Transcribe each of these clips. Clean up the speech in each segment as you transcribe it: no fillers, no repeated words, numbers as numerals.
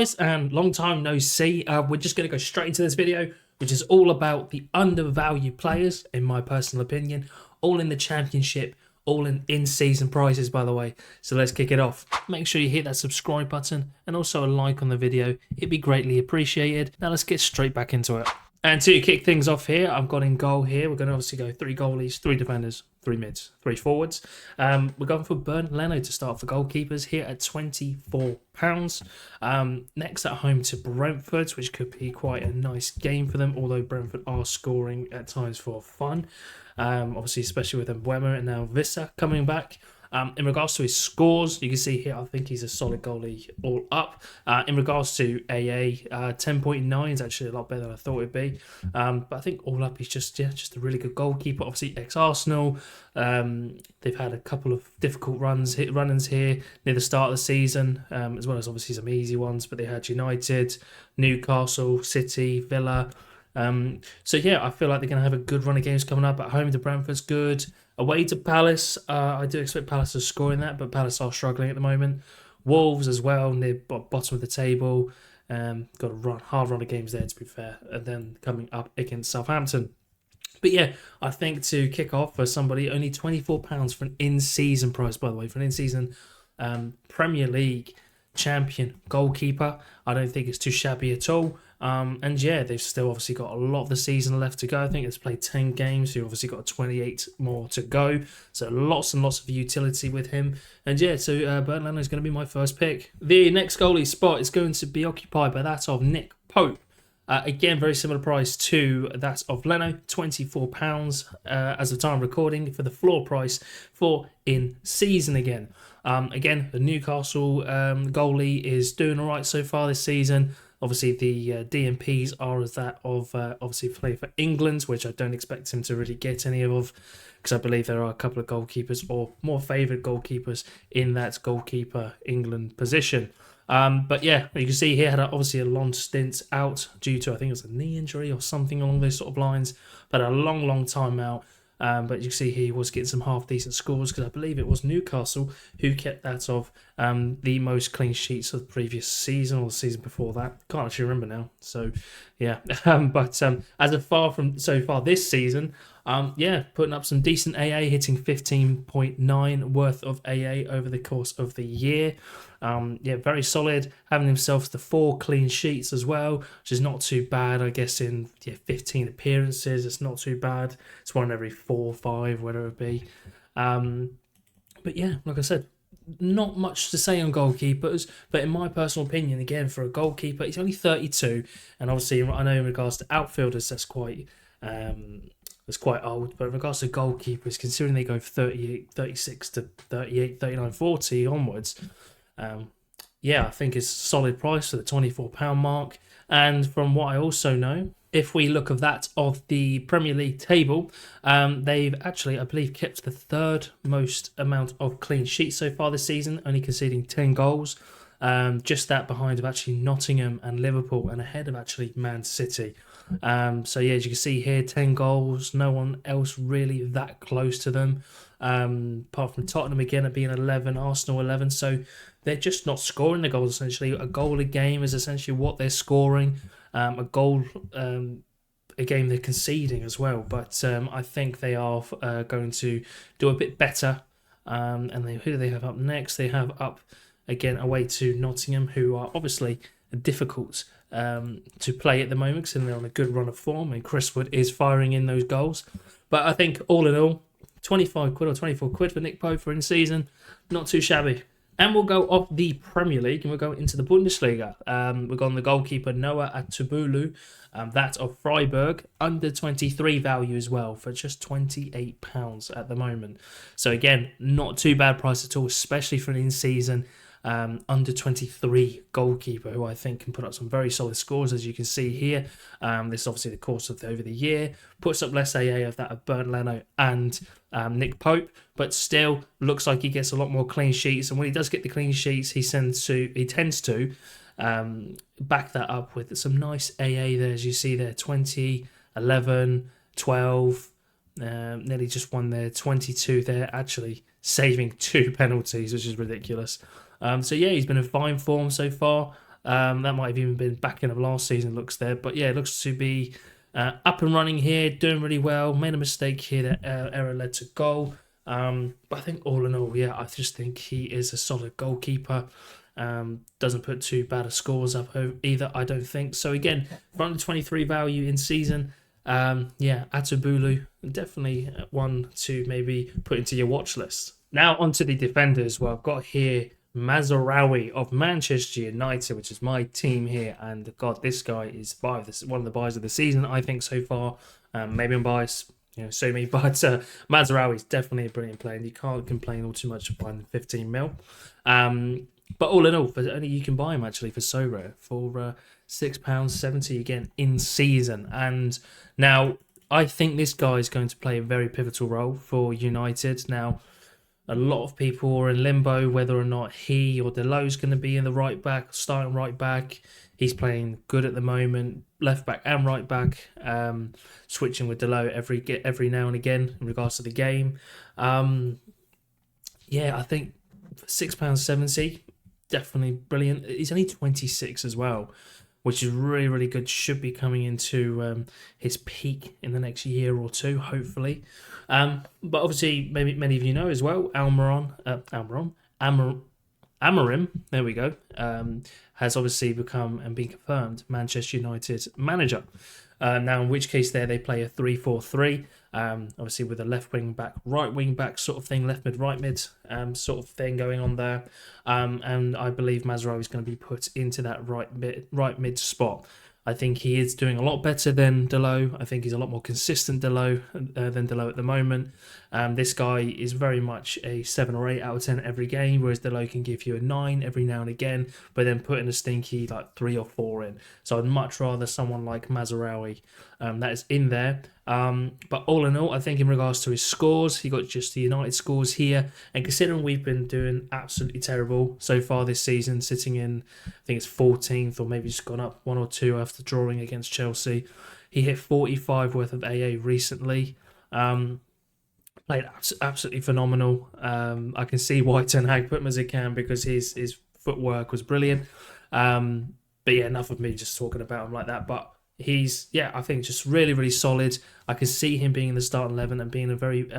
guys, and long time no see. We're just going to go straight into this video, which is all about the undervalued players, in my personal opinion, all in the championship, all in season prizes, by the way. So let's kick it off. Make sure you hit that subscribe button and also a like on the video. It'd be greatly appreciated. Now let's get straight back into it. And to kick things off here, I've got in goal here. We're going to obviously go 3 goalies, 3 defenders, 3 mids, 3 forwards. We're going for Leno to start for goalkeepers here at £24. Next at home to Brentford, which could be quite a nice game for them, although Brentford are scoring at times for fun. Obviously, especially with Mbeumo and now Vissa coming back. In regards to his scores, you can see here, I think he's a solid goalie all up. In regards to AA, 10.9 is actually a lot better than I thought it'd be. But I think all up, he's just a really good goalkeeper. Obviously, ex-Arsenal. They've had a couple of difficult run-ins here near the start of the season, as well as obviously some easy ones. But they had United, Newcastle, City, Villa. So yeah, I feel like they're going to have a good run of games coming up. At home to Brentford's good. Away to Palace, I do expect Palace to score in that, but Palace are struggling at the moment. Wolves as well, near bottom of the table. Got a hard run of games there, to be fair. And then coming up against Southampton. But yeah, I think to kick off for somebody, only £24 for an in-season price, by the way, for an in-season Premier League champion goalkeeper. I don't think it's too shabby at all. And yeah, they've still obviously got a lot of the season left to go. I think it's played 10 games. So you've obviously got 28 more to go. So lots and lots of utility with him. And yeah, so Leno is going to be my first pick. The next goalie spot is going to be occupied by that of Nick Pope. Again, very similar price to that of Leno, £24 as of time recording for the floor price for in-season again. Again, the Newcastle goalie is doing all right so far this season. Obviously, the DMPs are as that of obviously play for England, which I don't expect him to really get any of, because I believe there are a couple of goalkeepers or more favoured goalkeepers in that goalkeeper England position. But yeah, you can see he had obviously a long stint out due to, I think it was a knee injury or something along those sort of lines, but a long time out. But you can see he was getting some half-decent scores, because I believe it was Newcastle who kept that of the most clean sheets of the previous season or the season before that. Can't actually remember now. So, yeah. But so far this season, yeah, putting up some decent AA, hitting 15.9 worth of AA over the course of the year. Yeah, very solid, having himself the 4 clean sheets as well, which is not too bad. I guess in 15 appearances, it's not too bad. It's one every 4 or 5, whatever it be. But yeah, like I said, not much to say on goalkeepers, but in my personal opinion, again, for a goalkeeper, he's only 32, and obviously I know in regards to outfielders, that's quite old, but in regards to goalkeepers, considering they go 38, 36 to 38, 39, 40 onwards, yeah, I think it's a solid price for the £24 mark. And from what I also know, if we look at that of the Premier League table, they've actually, I believe, kept the 3rd most amount of clean sheets so far this season, only conceding 10 goals. Just that behind of actually Nottingham and Liverpool, and ahead of actually Man City. So yeah, as you can see here, 10 goals, no one else really that close to them, apart from Tottenham again at being 11, Arsenal 11. So they're just not scoring the goals, essentially. A goal a game is essentially what they're scoring. A goal a game they're conceding as well. But I think they are going to do a bit better. And who do they have up next? They have up again away to Nottingham, who are obviously difficult to play at the moment, because they're on a good run of form, and Chris Wood is firing in those goals. But I think all in all, 25 quid or 24 quid for Nick Pope for in-season, not too shabby. And we'll go off the Premier League and we'll go into the Bundesliga. We've got on the goalkeeper Noah Atubulu, that of Freiburg, under 23 value as well, for just £28 at the moment. So again, not too bad price at all, especially for an in-season under 23 goalkeeper, who I think can put up some very solid scores, as you can see here. This is obviously the course of over the year. Puts up less AA of that of Leno and Nick Pope, but still looks like he gets a lot more clean sheets. And when he does get the clean sheets, he tends to back that up with some nice AA there, as you see there, 20, 11, 12, nearly just won there, 22 there, actually saving 2 penalties, which is ridiculous. So yeah, he's been in fine form so far. That might have even been back end of last season, looks there. But yeah, it looks to be up and running here, doing really well. Made a mistake here, that error led to goal. But I think all in all, yeah, I just think he is a solid goalkeeper. Doesn't put too bad a scores up either, I don't think. So again, front of 23 value in season. Yeah, Atabulu, definitely one to maybe put into your watch list. Now onto the defenders. Well, I've got here Mazraoui of Manchester United, which is my team here. And God, this guy is one of the buys of the season, I think, so far. Maybe I'm biased, sue me, but Mazraoui is definitely a brilliant player, and you can't complain all too much of buying 15 mil. But all in all, only you can buy him actually for Sorare for £6.70 again in season. And now I think this guy is going to play a very pivotal role for United. Now, a lot of people are in limbo whether or not he or Delo is going to be in the right back, starting right back. He's playing good at the moment, left back and right back, switching with Delo every now and again in regards to the game. Yeah, I think for £6.70, definitely brilliant. He's only 26 as well, which is really, really good. Should be coming into his peak in the next year or two, hopefully. But obviously, maybe many of you know as well, Amorim, there we go, has obviously become and been confirmed Manchester United's manager. Now, in which case there they play a 3-4-3, obviously with a left wing back, right wing back sort of thing, left mid, right mid sort of thing going on there. And I believe Mazraoui is going to be put into that right mid spot. I think he is doing a lot better than Delo. I think he's a lot more consistent than Delo at the moment. This guy is very much a 7 or 8 out of 10 every game, whereas Delo can give you a 9 every now and again, but then put in a stinky like 3 or 4 in. So I'd much rather someone like Mazraoui that is in there. But all in all, I think in regards to his scores, he got just the United scores here. And considering we've been doing absolutely terrible so far this season, sitting in, I think it's 14th or maybe just gone up 1 or 2 after drawing against Chelsea. He hit 45 worth of AA recently. Played absolutely phenomenal. I can see why Ten Hag put him as he can, because his footwork was brilliant. But yeah, enough of me just talking about him like that. But he's, I think just really, really solid. I can see him being in the starting 11 and being a very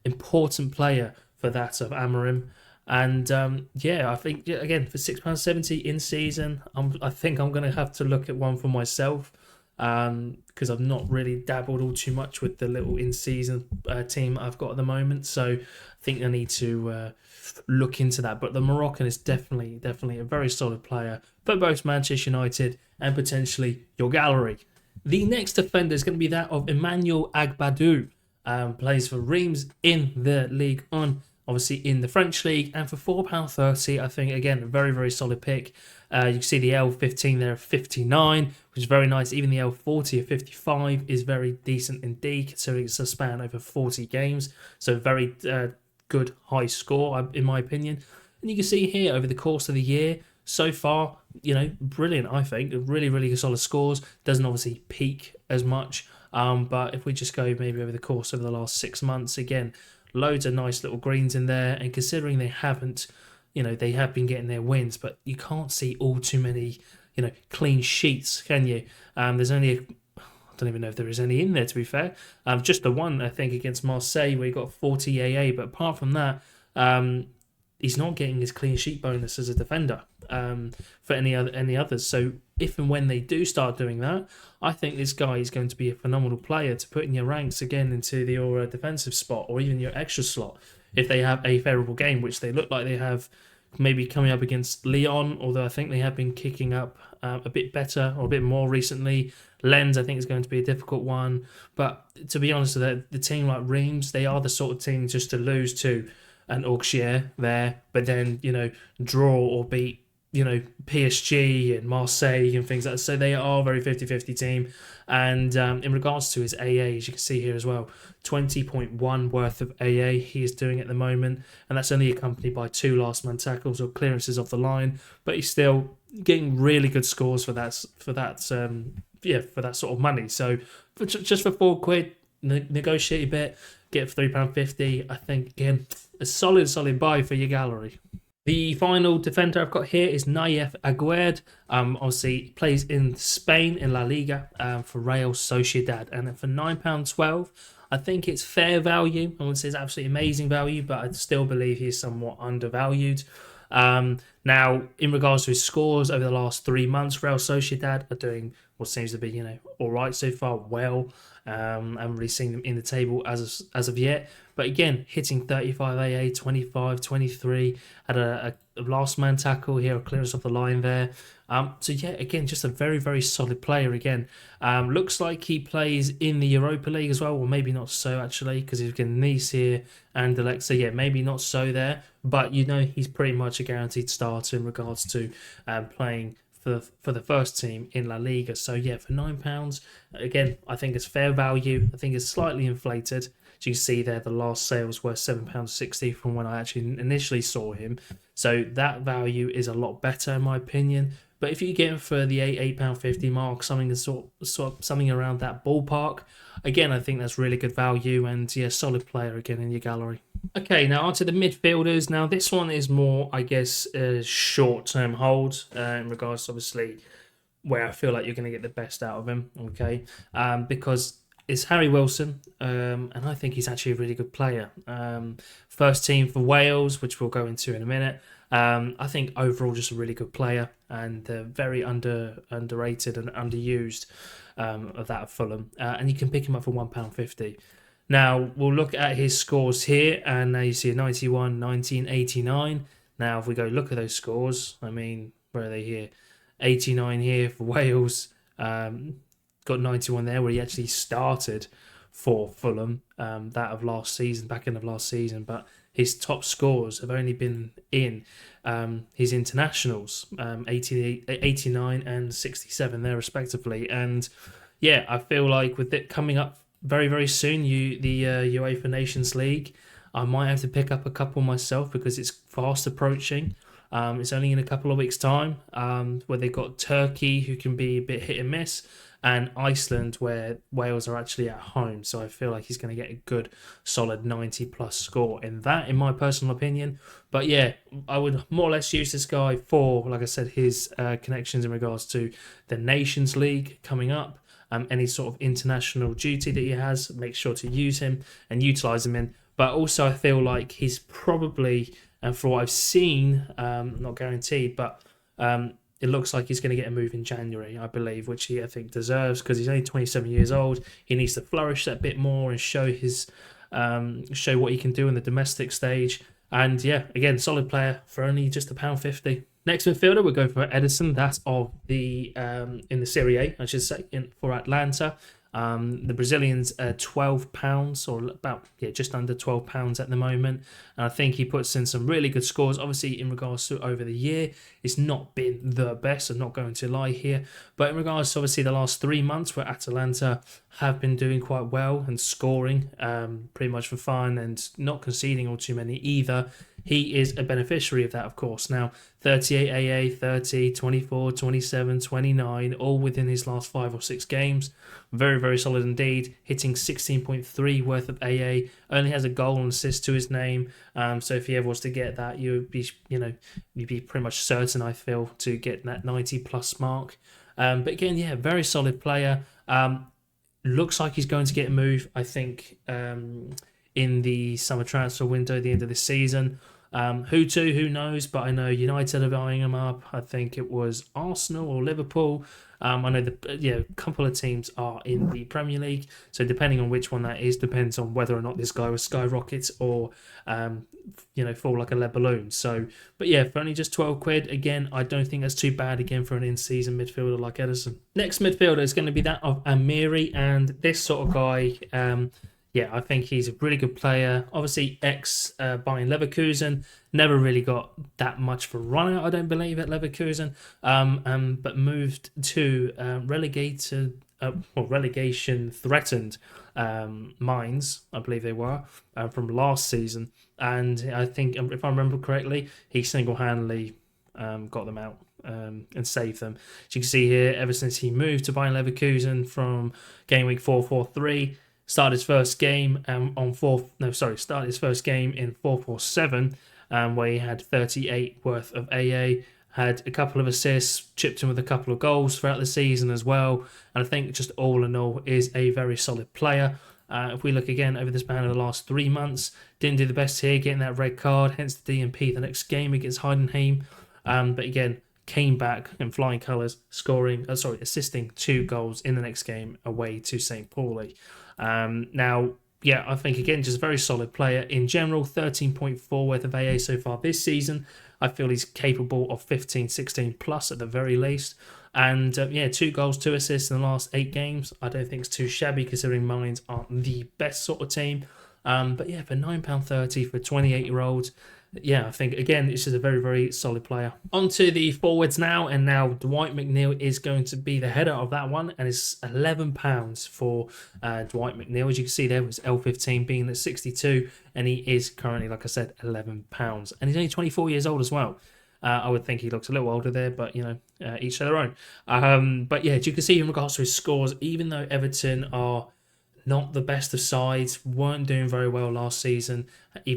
important player for that of Amorim. And I think, again, for £6.70 in season, I think I'm going to have to look at one for myself, because I've not really dabbled all too much with the little in-season team I've got at the moment. So I think I need to look into that. But the Moroccan is definitely a very solid player for both Manchester United and potentially your gallery. The next defender is going to be that of Emmanuel Agadu. Plays for Reims in the Ligue 1, obviously in the French league, and for £4.30, I think, again, a very, very solid pick. You can see the L15 there of 59, which is very nice. Even the L40 of 55 is very decent indeed, considering it's a span over 40 games. So very good high score, in my opinion. And you can see here, over the course of the year, so far, brilliant, I think. Really, really solid scores. Doesn't obviously peak as much. But if we just go maybe over the course of the last 6 months, again, loads of nice little greens in there. And considering they haven't, they have been getting their wins, but you can't see all too many, clean sheets, can you? There's only, I don't even know if there is any in there, to be fair. Just the one, I think, against Marseille, where he got 40 AA. But apart from that, he's not getting his clean sheet bonus as a defender for any others. So if and when they do start doing that, I think this guy is going to be a phenomenal player to put in your ranks again into your defensive spot, or even your extra slot if they have a favourable game, which they look like they have, maybe coming up against Lyon, although I think they have been kicking up a bit better or a bit more recently. Lens, I think, is going to be a difficult one. But to be honest, the team like Reims, they are the sort of team just to lose to an Auxerre there, but then, draw or beat, PSG and Marseille and things like that. So they are a very 50-50 team. And in regards to his AA, as you can see here as well, 20.1 worth of AA he is doing at the moment. And that's only accompanied by 2 last man tackles or clearances off the line. But he's still getting really good scores for that sort of money. So just for £4, negotiate a bit, get for £3.50. I think, again, a solid buy for your gallery. The final defender I've got here is Nayef Aguer. Obviously plays in Spain in La Liga for Real Sociedad, and for £9.12, I think it's fair value. I wouldn't say it's absolutely amazing value, but I still believe he's somewhat undervalued. Now, in regards to his scores over the last 3 months, Real Sociedad are doing what seems to be, all right so far. Well, I haven't really seen them in the table as of yet. But again, hitting 35 AA, 25, 23, had a last man tackle here, a clearance off the line there. So yeah, again, just a very, very solid player again. Looks like he plays in the Europa League as well, or maybe not so actually, because he's getting Nice here and Alexa. Yeah, maybe not so there, but he's pretty much a guaranteed starter in regards to playing for the first team in La Liga. So yeah, for £9, again, I think it's fair value. I think it's slightly inflated. As you can see there, the last sales were £7.60 from when I actually initially saw him. So that value is a lot better in my opinion. But if you get him for the £8.50 mark, something around that ballpark, again, I think that's really good value, and yeah, solid player again in your gallery. Okay, now onto the midfielders. Now this one is more, I guess, a short-term hold in regards to obviously where I feel like you're going to get the best out of him. Okay, because it's Harry Wilson, and I think he's actually a really good player. First team for Wales, which we'll go into in a minute. I think overall just a really good player, and very underrated and underused of that of Fulham. And you can pick him up for £1.50. Now we'll look at his scores here, and now you see a 91, 19, 89. Now if we go look at those scores, I mean, where are they here? 89 here for Wales. Got 91 there where he actually started for Fulham, that of last season, back end of last season. But his top scores have only been in his internationals, 89 and 67 there respectively. And yeah, I feel like with it coming up very, very soon, the UEFA Nations League, I might have to pick up a couple myself because it's fast approaching. It's only in a couple of weeks' time, where they've got Turkey, who can be a bit hit and miss, and Iceland, where Wales are actually at home. So I feel like he's going to get a good, solid 90-plus score in that, in my personal opinion. But yeah, I would more or less use this guy for, like I said, his connections in regards to the Nations League coming up. Any sort of international duty that he has, make sure to use him and utilise him in. But also I feel like he's probably, and for what I've seen, not guaranteed, but it looks like he's going to get a move in January, I believe, which he, I think, deserves because he's only 27 years old. He needs to flourish that bit more and show show what he can do in the domestic stage. And yeah, again, solid player for only just £1.50. Next midfielder, we'll go for Edison. That's of the in the Serie A, I should say, for Atlanta. The Brazilians are £12, or about just under £12 at the moment, and I think he puts in some really good scores. Obviously, in regards to over the year, it's not been the best. I'm not going to lie here, but in regards to obviously the last 3 months, where Atalanta have been doing quite well and scoring pretty much for fun and not conceding all too many either. He is a beneficiary of that, of course. Now, 38 AA, 30, 24, 27, 29, all within his last 5 or 6 games. Very, very solid indeed. Hitting 16.3 worth of AA. Only has a goal and assist to his name. So if he ever was to get that, you'd be pretty much certain, I feel, to get that 90+ mark. But again, yeah, very solid player. Looks like he's going to get a move, I think, in the summer transfer window at the end of the season. Who knows, but I know United are buying him up. I think it was Arsenal or Liverpool. I know a couple of teams are in the Premier League, so depending on which one that is, depends on whether or not this guy will skyrocket or fall like a lead balloon. So, but yeah, for only just £12, again, I don't think that's too bad again for an in-season midfielder like Edison. Next midfielder is going to be that of Amiri, and this sort of guy. I think he's a really good player. Obviously, Bayern Leverkusen, never really got that much for run out, I don't believe, at Leverkusen. But moved to relegation-threatened Mainz, I believe they were, from last season. And I think, if I remember correctly, he single-handedly got them out. And saved them. As you can see here, ever since he moved to Bayern Leverkusen from game week 4-4-3, started his first game in 4-4-7, where he had 38 worth of AA, had a couple of assists, chipped in with a couple of goals throughout the season as well. And I think just all in all is a very solid player. If we look again over the span of the last 3 months, didn't do the best here, getting that red card, hence the DMP the next game against Heidenheim. But again, came back in flying colours, assisting 2 goals in the next game away to St. Pauli. Now, yeah, I think again, just a very solid player in general. 13.4 worth of AA so far this season. I feel he's capable of 15, 16 plus at the very least. And yeah, 2 goals, 2 assists in the last 8 games. I don't think it's too shabby considering Mines aren't the best sort of team. But yeah, for £9.30 for a 28-year-old, yeah, I think, again, it's just a very, very solid player. On to the forwards now, and now Dwight McNeil is going to be the header of that one, and it's £11 for Dwight McNeil. As you can see there, was L15 being at 62, and he is currently, like I said, £11. And he's only 24 years old as well. I would think he looks a little older there, but, you know, each to their own. But, yeah, as you can see in regards to his scores, even though Everton are not the best of sides, weren't doing very well last season,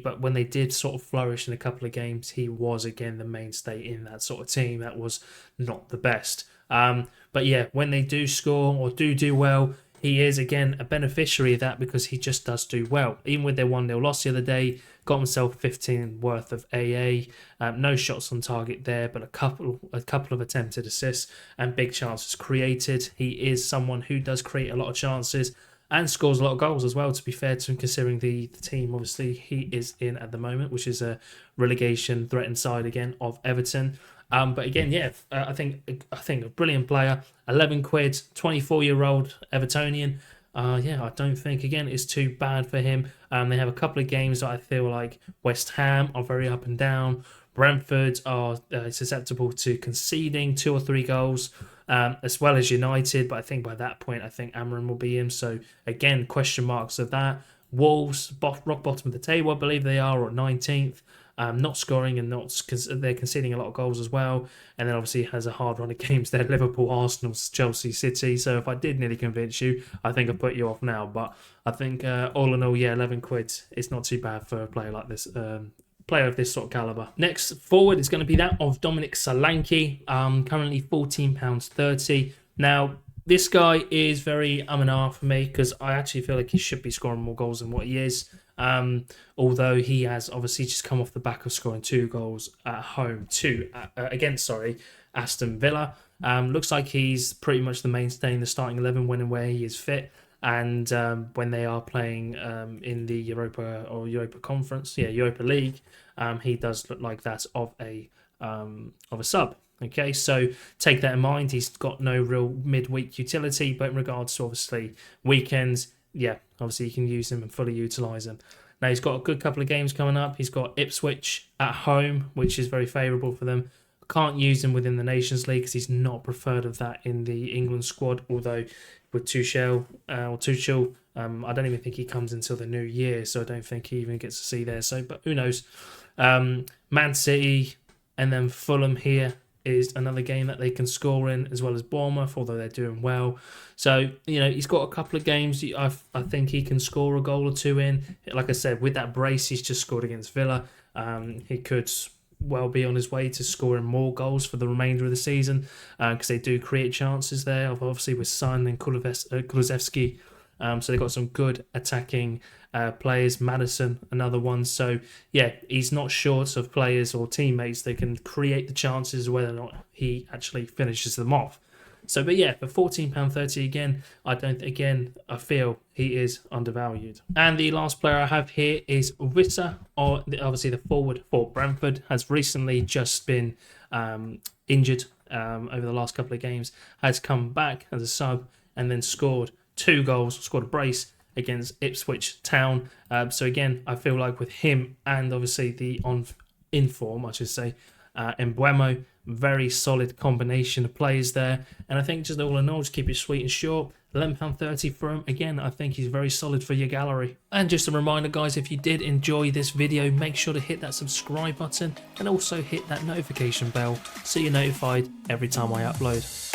but when they did sort of flourish in a couple of games, he was again the mainstay in that sort of team that was not the best. But yeah, when they do score or do well, he is again a beneficiary of that because he just does do well. Even with their 1-0 loss the other day, got himself 15 worth of AA, no shots on target there, but a couple of attempted assists and big chances created. He is someone who does create a lot of chances and scores a lot of goals as well, to be fair to him, considering the team obviously he is in at the moment, which is a relegation threatened side again of Everton. But again, yeah, I think a brilliant player. 11 quid, 24-year-old Evertonian. Yeah, I don't think, again, it's too bad for him. They have a couple of games that I feel like West Ham are very up and down. Brentford are susceptible to conceding 2 or 3 goals, as well as United. But I think by that point, I think Amiri will be in. So again, question marks of that. Wolves, rock bottom of the table, I believe they are, or 19th. Not scoring and they're conceding a lot of goals as well. And then obviously has a hard run of games there: Liverpool, Arsenal, Chelsea, City. So if I did nearly convince you, I think I've put you off now. But I think all in all, yeah, 11 quid, it's not too bad for a player like this. Player of this sort of caliber. Next forward is going to be that of Dominic Solanke, currently £14.30. Now, this guy is very and ah for me because I actually feel like he should be scoring more goals than what he is. Although he has obviously just come off the back of scoring 2 goals at home against Aston Villa. Looks like he's pretty much the mainstay in the starting 11 when and where he is fit. And when they are playing in the Europa Conference, Europa League, he does look like that of a sub. Okay, so take that in mind. He's got no real midweek utility, but in regards to obviously weekends, yeah, obviously you can use him and fully utilise him. Now he's got a good couple of games coming up. He's got Ipswich at home, which is very favourable for them. Can't use him within the Nations League because he's not preferred of that in the England squad, although with Tuchel, I don't even think he comes until the new year, so I don't think he even gets to see there. So, but who knows? Man City and then Fulham here is another game that they can score in, as well as Bournemouth, although they're doing well. So, you know, he's got a couple of games I think he can score a goal or 2 in. Like I said, with that brace he's just scored against Villa, he could well be on his way to scoring more goals for the remainder of the season because they do create chances there, obviously with Son and Kulusevski. So they've got some good attacking players. Madison, another one. So yeah, he's not short of players or teammates that can create the chances, whether or not he actually finishes them off. So, but yeah, for £14.30 again, I feel he is undervalued. And the last player I have here is Wissa, or obviously the forward for Brentford, has recently just been injured over the last couple of games, has come back as a sub and then scored 2 goals, scored a brace against Ipswich Town. So again, I feel like with him and obviously the in form, I should say, Embuemo, very solid combination of players there. And I think just all in all, just keep it sweet and short. £11.30 for him. Again, I think he's very solid for your gallery. And just a reminder, guys, if you did enjoy this video, make sure to hit that subscribe button and also hit that notification bell so you're notified every time I upload.